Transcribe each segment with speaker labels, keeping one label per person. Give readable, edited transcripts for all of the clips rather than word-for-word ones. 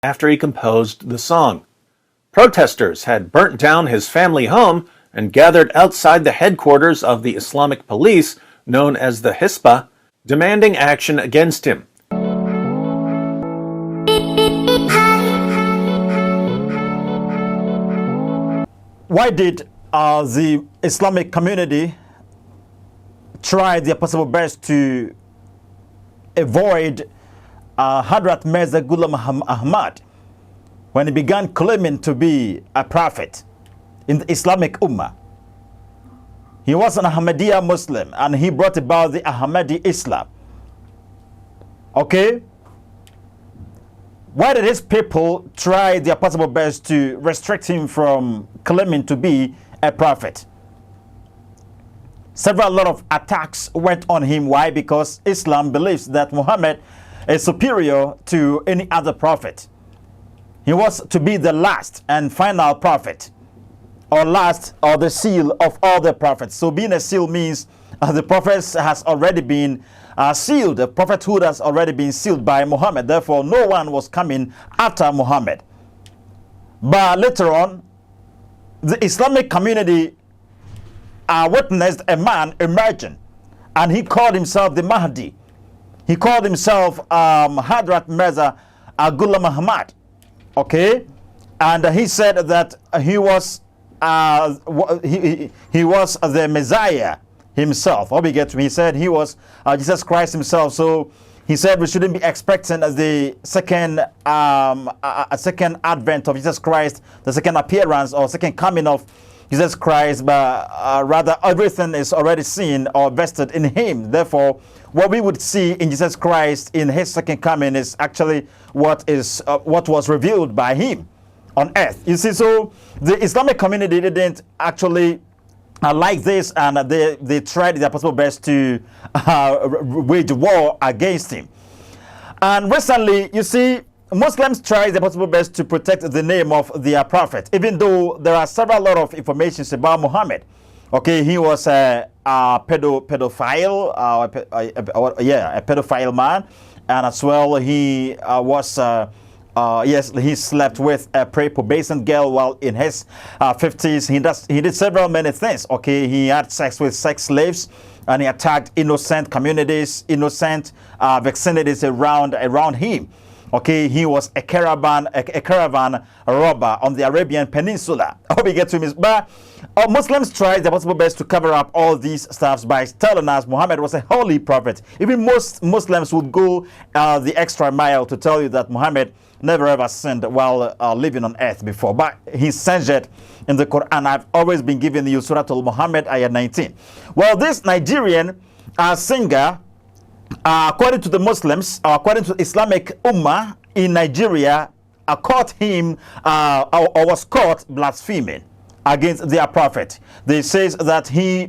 Speaker 1: after he composed the song. Protesters had burnt down his family home and gathered outside the headquarters of the Islamic police, known as the u.s.a, demanding action against him.
Speaker 2: Why did the Islamic community try their possible best to avoid Hadrat Mirza Ghulam Ahmad when he began claiming to be a prophet in the Islamic Ummah? He was an Ahmadiyya Muslim and he brought about the Ahmadi Islam. Okay? Why did his people try their possible best to restrict him from claiming to be a prophet? Lot of attacks went on him. Why? Because Islam believes that Muhammad is superior to any other prophet. He was to be the last and final prophet, or last, or the seal of all the prophets. So being a seal means the prophet has already been sealed. The prophethood has already been sealed by Muhammad. Therefore, no one was coming after Muhammad. But later on, the Islamic community witnessed a man emerging, and he called himself the Mahdi. He called himself Hadrat Mirza Ghulam Ahmad. Okay, and he said that he was the Messiah himself. He said he was Jesus Christ himself. So he said we shouldn't be expecting the second advent of Jesus Christ, the second appearance or second coming of Jesus Christ, but rather everything is already seen or vested in him. Therefore, what we would see in Jesus Christ in his second coming is actually what was revealed by him on earth. You see, so the Islamic community didn't actually like this, and they tried their possible best to wage war against him. And recently, you see, Muslims tried their possible best to protect the name of their prophet, even though there are lot of information about Muhammad. Okay, he was a pedophile, a pedophile man, and as well he was. Yes, he slept with a prepubescent girl while in his 50s. He did many things. Okay, he had sex with sex slaves, and he attacked innocent communities, innocent vicinities around him. Okay, he was a caravan robber on the Arabian Peninsula. I hope you get to me. But Muslims tried their possible best to cover up all these stuffs by telling us Muhammad was a holy prophet. Even most Muslims would go the extra mile to tell you that Muhammad never ever sinned while living on earth before. But he censured in the Quran. I've always been giving you Surah Al-Muhammad, ayah 19. Well, this Nigerian singer, according to the Muslims, according to Islamic Ummah in Nigeria, caught him or was caught blaspheming against their prophet. They says that he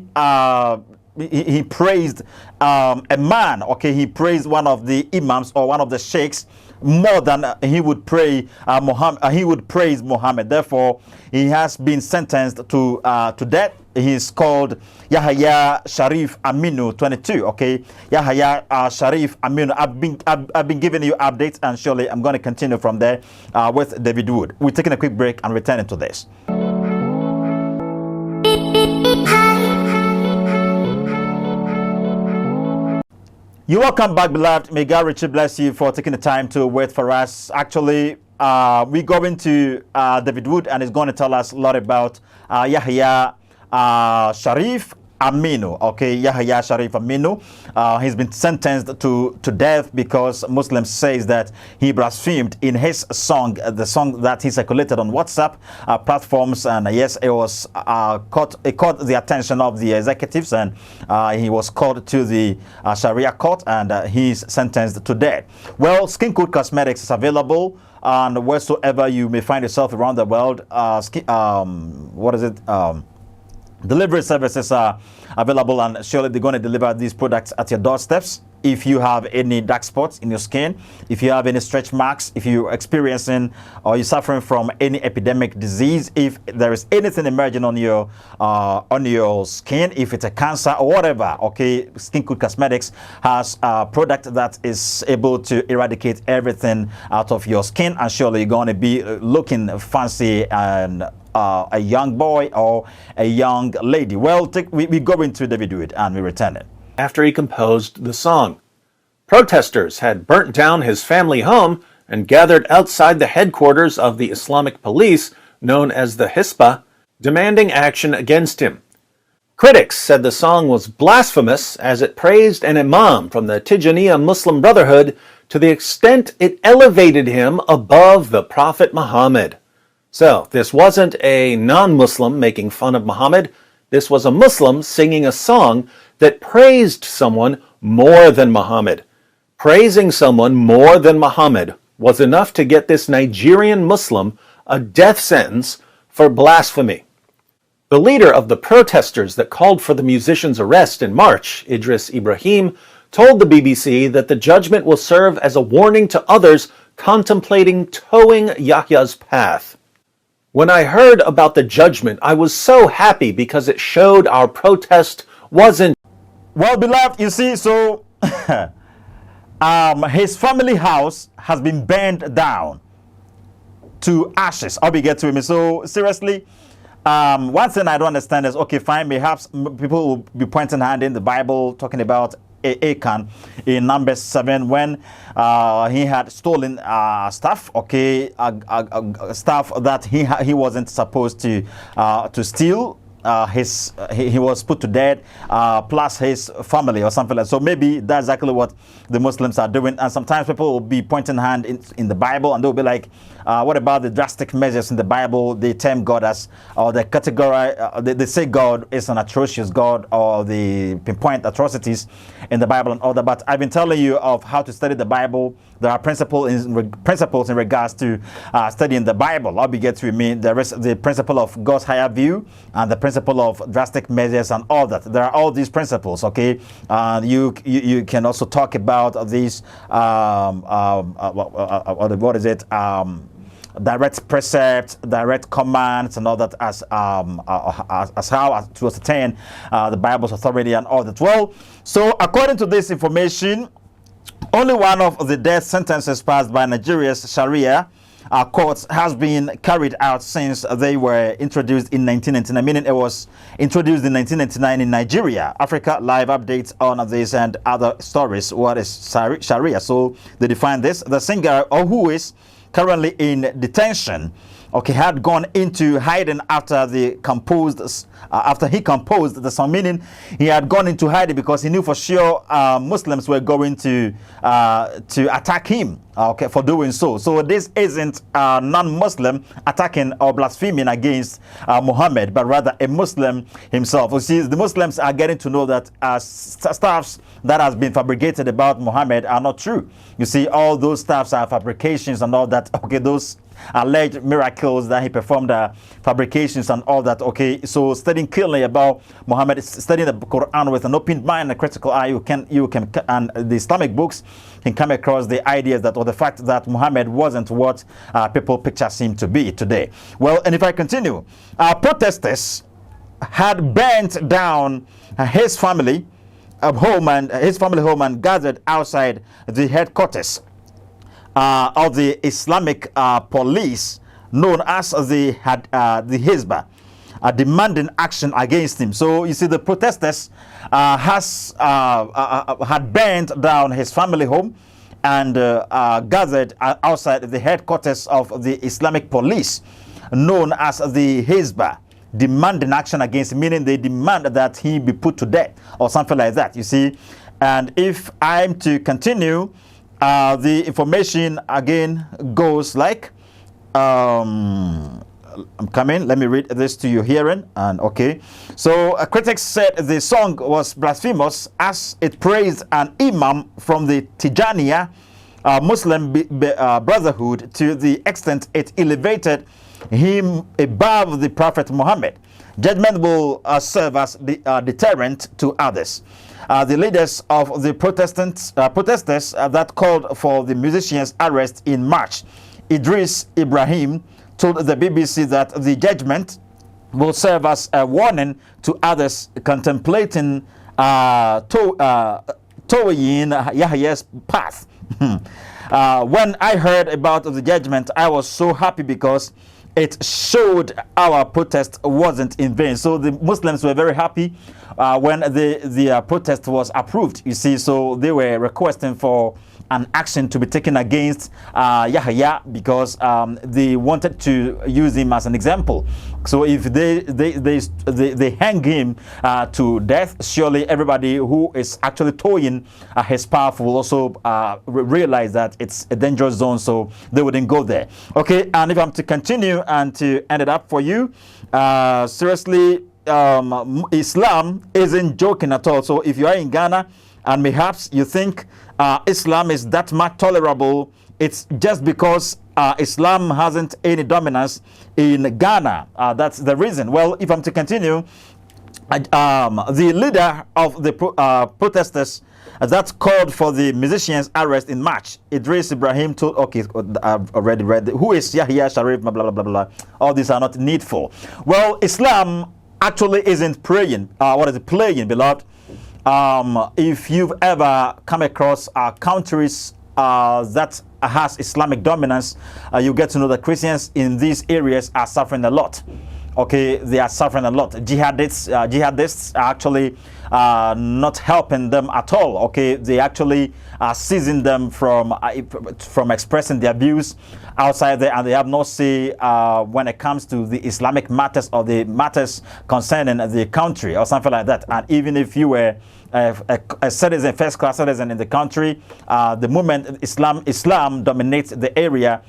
Speaker 2: praised a man. Okay, he praised one of the imams or one of the sheikhs more than he would pray Muhammad. He would praise Muhammad. Therefore, he has been sentenced to death. He's called Yahaya Sharif Aminu 22. Okay, Yahaya Sharif Aminu. I've been giving you updates, and surely I'm going to continue from there with David Wood. We're taking a quick break and returning to this. You're welcome back, beloved. May God richly bless you for taking the time to wait for us. Actually, we're going to David Wood, and he's going to tell us a lot about Yahaya Sharif Aminu. Okay, Yahaya Sharif Aminu. He's been sentenced to death because Muslims says that he blasphemed in his song, the song that he circulated on WhatsApp platforms, and yes, it was caught the attention of the executives, and he was called to the Sharia court, and he's sentenced to death. Well, Skin Code Cosmetics is available, and wheresoever you may find yourself around the world. Delivery services are available, and surely they're going to deliver these products at your doorsteps. if you have any dark spots in your skin, if you have any stretch marks, if you're experiencing or you're suffering from any epidemic disease, if there is anything emerging on your skin, if it's a cancer or whatever, okay, Skin Good Cosmetics has a product that is able to eradicate everything out of your skin, and surely you're going to be looking fancy and a young boy or a young lady. Well, we go into the video and we return it.
Speaker 1: After he composed the song, protesters had burnt down his family home and gathered outside the headquarters of the Islamic police, known as the u.s.a, demanding action against him. Critics said the song was blasphemous as it praised an imam from the Tijaniya Muslim Brotherhood to the extent it elevated him above the Prophet Muhammad. So, this wasn't a non-Muslim making fun of Muhammad. This was a Muslim singing a song that praised someone more than Muhammad. Praising someone more than Muhammad was enough to get this Nigerian Muslim a death sentence for blasphemy. The leader of the protesters that called for the musician's arrest in March, Idris Ibrahim, told the BBC that the judgment will serve as a warning to others contemplating towing Yahaya'S path. When I heard about the judgment, I was so happy because it showed our protest wasn't...
Speaker 2: Well, beloved, you see, so his family house has been burned down to ashes. I'll be get to him. So seriously, one thing I don't understand is, okay, fine, perhaps people will be pointing hand in the Bible, talking about Achan in Numbers 7 when he had stolen stuff, okay, stuff that he wasn't supposed to steal. He was put to death, plus his family or something like that. So maybe that's exactly what the Muslims are doing. And sometimes people will be pointing hand in the Bible, and they'll be like, what about the drastic measures in the Bible? They term God as, or the category, they say God is an atrocious God, or they pinpoint atrocities in the Bible and all that. But I've been telling you of how to study the Bible. There are principles in regards to studying the Bible. I'll be get to me. There is the principle of God's higher view and the principle of drastic measures and all that. There are all these principles, okay? You can also talk about these, what is it? Direct precepts, direct commands, and all that as how to ascertain the Bible's authority and all that. Well, so according to this information, only one of the death sentences passed by Nigeria's Sharia courts has been carried out since they were introduced in 1999, meaning it was introduced in 1999 in Nigeria. Africa Live updates on this and other stories. What is Sharia? So they define this. The singer, or who is currently in detention, okay, had gone into hiding after he composed the song, meaning he had gone into hiding because he knew for sure Muslims were going to attack him, okay, for doing so. So this isn't a non-Muslim attacking or blaspheming against Muhammad, but rather a Muslim himself. You see, the Muslims are getting to know that stuffs that has been fabricated about Muhammad are not true. You see, all those stuffs are fabrications and all that. Okay, those alleged miracles that he performed, fabrications and all that. Okay, so studying clearly about Muhammad, studying the Quran with an open mind and a critical eye, you can and the Islamic books can come across the ideas that, or the fact that Muhammad wasn't what people picture him to be today. Well, and if I continue, protesters had burnt down his family home and gathered outside the headquarters of the Islamic police, known as the u.s.a, demanding action against him. So you see, the protesters had burned down his family home and gathered outside the headquarters of the Islamic police, known as the u.s.a, demanding action against him, meaning they demand that he be put to death or something like that, you see. And if I'm to continue, the information again goes like, I'm coming, let me read this to your hearing. And okay, so critics said the song was blasphemous as it praised an imam from the Tijaniya Muslim Brotherhood to the extent it elevated him above the Prophet Muhammad. Judgment will serve as the deterrent to others. the leaders of the protesters that called for the musicians' arrest in March. Idris Ibrahim told the BBC that the judgment will serve as a warning to others contemplating towing Yahaya'S path. When I heard about the judgment, I was so happy because it showed our protest wasn't in vain. So the Muslims were very happy when the protest was approved. You see, so they were requesting for an action to be taken against Yahaya because they wanted to use him as an example. So if they hang him to death, surely everybody who is actually towing his path will also realize that it's a dangerous zone, so they wouldn't go there. Okay, and if I'm to continue and to end it up for you, seriously, Islam isn't joking at all. So if you are in Ghana and perhaps you think Islam is that much tolerable, it's just because Islam hasn't any dominance in Ghana. That's the reason. Well, if I'm to continue, the leader of the protesters that called for the musicians' arrest in March, Idris Ibrahim told, okay, I've already read, who is Yahya Sharif, blah, blah, blah, blah. All these are not needful. Well, Islam actually isn't praying. What is it playing, beloved? If you've ever come across countries that has Islamic dominance, you get to know that Christians in these areas are suffering a lot. Okay, they are suffering a lot. Jihadists are actually not helping them at all. Okay, they actually are seizing them from expressing their views outside there, and they have no say when it comes to the Islamic matters or the matters concerning the country or something like that. And even if you were a citizen, first-class citizen in the country, the moment Islam dominates the area,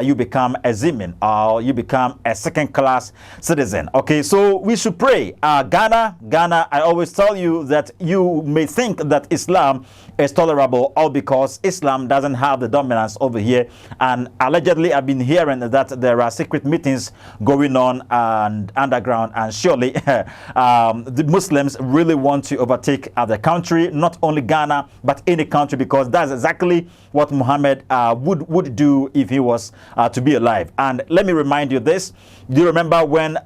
Speaker 2: you become a Zimin or you become a second-class citizen. Okay, so we should pray. Ghana, I always tell you that you may think that Islam is tolerable all because Islam doesn't have the dominance over here. And allegedly, I've been hearing that there are secret meetings going on and underground, and surely the Muslims really want to overtake the country, not only Ghana, but any country, because that's exactly what Muhammad would do if he was to be alive. And let me remind you this. Do you remember when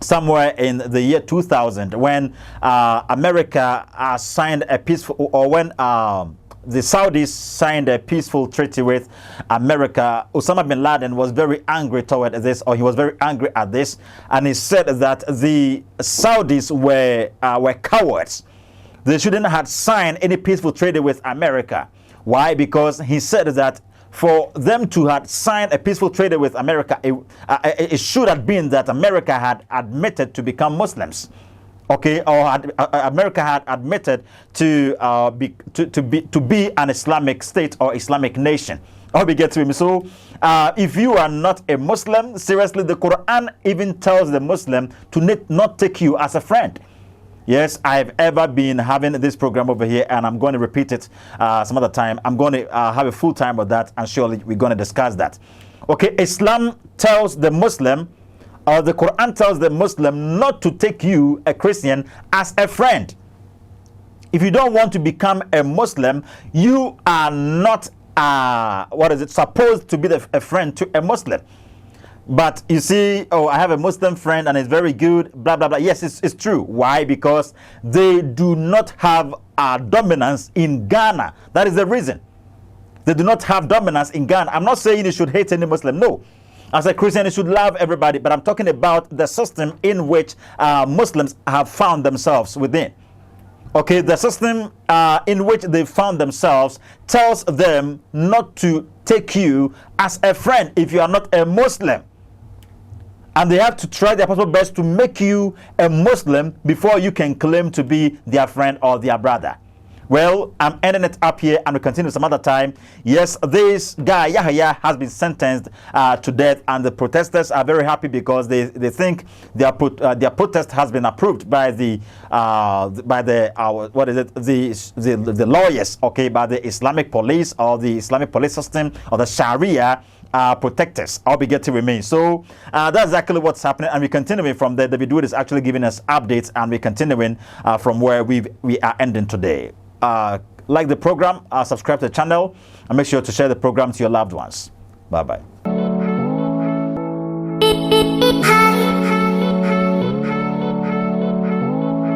Speaker 2: somewhere in the year 2000, when America signed a peaceful, or when the Saudis signed a peaceful treaty with America, Osama bin Laden was very angry toward this, or he was very angry at this, and he said that the Saudis were cowards. They shouldn't have signed any peaceful treaty with America. Why? Because he said that for them to have signed a peaceful treaty with America, it should have been that America had admitted to become Muslims, okay, or America had admitted to be an Islamic state or Islamic nation. I hope you get to me. So, if you are not a Muslim, seriously, the Quran even tells the Muslim to not take you as a friend. Yes, I've ever been having this program over here, and I'm going to repeat it some other time. I'm going to have a full time with that, and surely we're going to discuss that. Okay, Islam tells the Muslim, or the Quran tells the Muslim not to take you, a Christian, as a friend. If you don't want to become a Muslim, you are not, supposed to be a friend to a Muslim. But you see, oh, I have a Muslim friend and it's very good, blah, blah, blah. Yes, it's true. Why? Because they do not have dominance in Ghana. That is the reason. They do not have dominance in Ghana. I'm not saying you should hate any Muslim. No. As a Christian, you should love everybody. But I'm talking about the system in which Muslims have found themselves within. Okay, the system in which they found themselves tells them not to take you as a friend if you are not a Muslim. And they have to try their possible best to make you a Muslim before you can claim to be their friend or their brother. Well, I'm ending it up here and we'll continue some other time. Yes, this guy, Yahaya, has been sentenced to death, and the protesters are very happy because they think their protest has been approved by the lawyers, okay, by the Islamic police or the Islamic police system or the Sharia protectors are beginning to remain. So that's exactly what's happening, and we're continuing from there. David Wood is actually giving us updates, and we're continuing from where we are ending today. Like the program, subscribe to the channel, and make sure to share the program to your loved ones. Bye-bye.